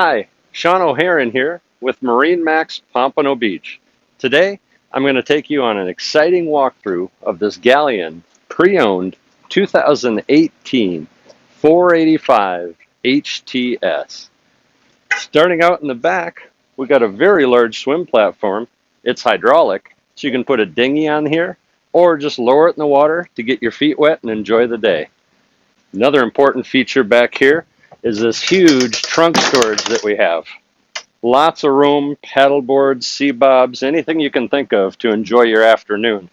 Hi, Sean O'Haron here with MarineMax Pompano Beach. Today, I'm going to take you on an exciting walkthrough of this Galeon pre-owned 2018 485 HTS. Starting out in the back, we got a very large swim platform. It's hydraulic, so you can put a dinghy on here or just lower it in the water to get your feet wet and enjoy the day. Another important feature back here is this huge trunk storage that we have. Lots of room, paddle boards, sea bobs, anything you can think of to enjoy your afternoon.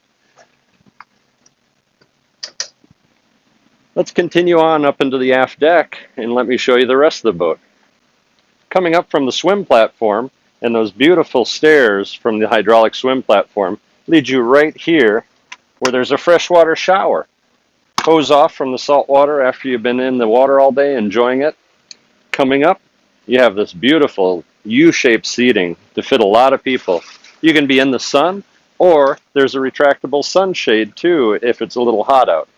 Let's continue on up into the aft deck and let me show you the rest of the boat. Coming up from the swim platform and those beautiful stairs from the hydraulic swim platform lead you right here where there's a freshwater shower. Hose off from the salt water after you've been in the water all day enjoying it. Coming up, you have this beautiful U-shaped seating to fit a lot of people. You can be in the sun, or there's a retractable sunshade too if it's a little hot out.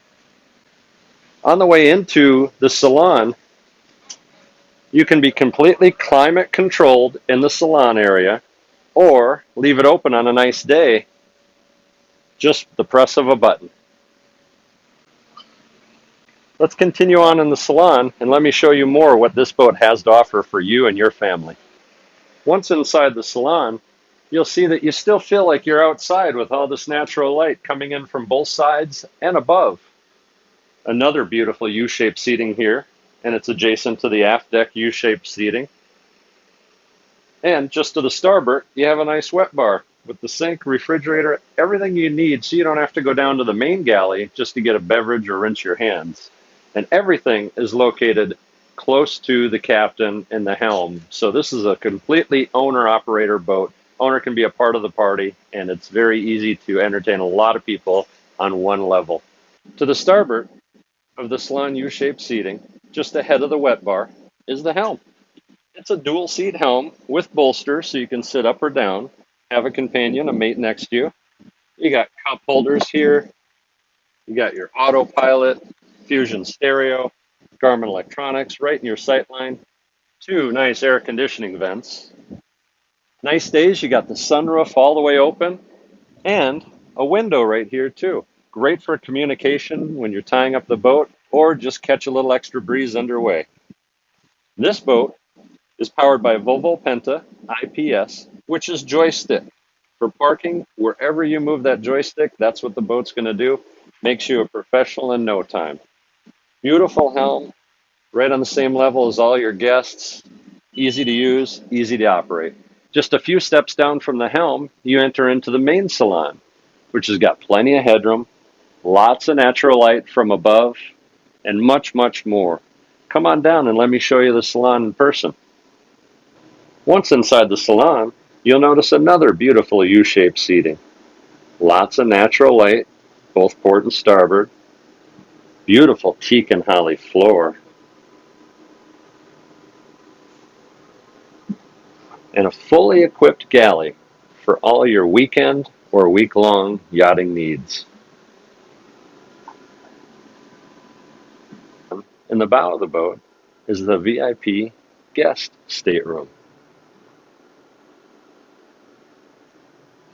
On the way into the salon, you can be completely climate controlled in the salon area, or leave it open on a nice day, just the press of a button. Let's continue on in the salon and let me show you more what this boat has to offer for you and your family. Once inside the salon, you'll see that you still feel like you're outside with all this natural light coming in from both sides and above. Another beautiful U-shaped seating here, and it's adjacent to the aft deck U-shaped seating. And just to the starboard, you have a nice wet bar with the sink, refrigerator, everything you need so you don't have to go down to the main galley just to get a beverage or rinse your hands. And everything is located close to the captain and the helm. So this is a completely owner-operator boat. Owner can be a part of the party, and it's very easy to entertain a lot of people on one level. To the starboard of the salon U-shaped seating, just ahead of the wet bar, is the helm. It's a dual seat helm with bolster so you can sit up or down, have a companion, a mate next to you. You got cup holders here. You got your autopilot, Fusion stereo, Garmin Electronics right in your sight line. Two nice air conditioning vents. Nice days, you got the sunroof all the way open and a window right here too. Great for communication when you're tying up the boat or just catch a little extra breeze underway. This boat is powered by Volvo IPS, which is joystick. For parking, wherever you move that joystick, that's what the boat's going to do. Makes you a professional in no time. Beautiful helm, right on the same level as all your guests. Easy to use, easy to operate. Just a few steps down from the helm, you enter into the main salon, which has got plenty of headroom, lots of natural light from above, and much, much more. Come on down and let me show you the salon in person. Once inside the salon, you'll notice another beautiful U-shaped seating. Lots of natural light, both port and starboard. Beautiful teak and holly floor. And a fully equipped galley for all your weekend or week-long yachting needs. In the bow of the boat is the VIP guest stateroom.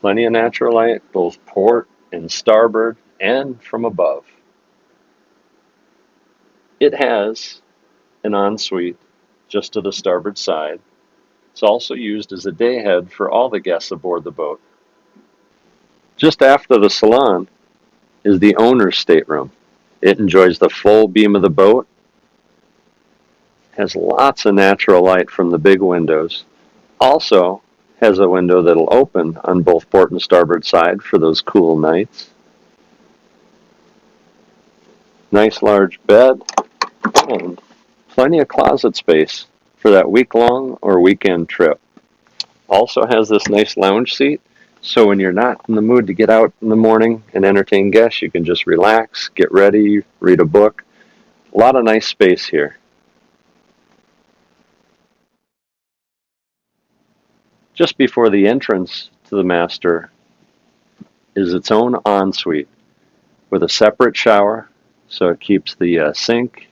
Plenty of natural light, both port and starboard and from above. It has an ensuite just to the starboard side. It's also used as a dayhead for all the guests aboard the boat. Just after the salon is the owner's stateroom. It enjoys the full beam of the boat, has lots of natural light from the big windows. Also has a window that'll open on both port and starboard side for those cool nights. Nice large bed and plenty of closet space for that week-long or weekend trip. Also has this nice lounge seat, so when you're not in the mood to get out in the morning and entertain guests, you can just relax, get ready, read a book. A lot of nice space here. Just before the entrance to the master is its own ensuite with a separate shower, so it keeps the sink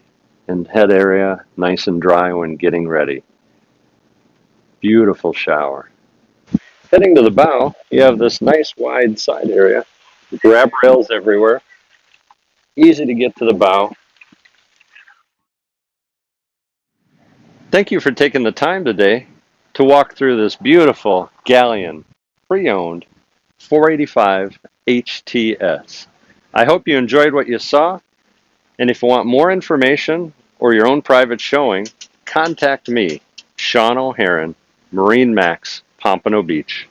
and head area nice and dry when getting ready. beautiful shower. Heading to the bow, you have this nice wide side area, grab rails everywhere, easy to get to the bow. Thank you for taking the time today to walk through this beautiful Galeon pre-owned 485 HTS. I hope you enjoyed what you saw, and if you want more information or your own private showing, contact me, Sean O'Haron, MarineMax Pompano Beach.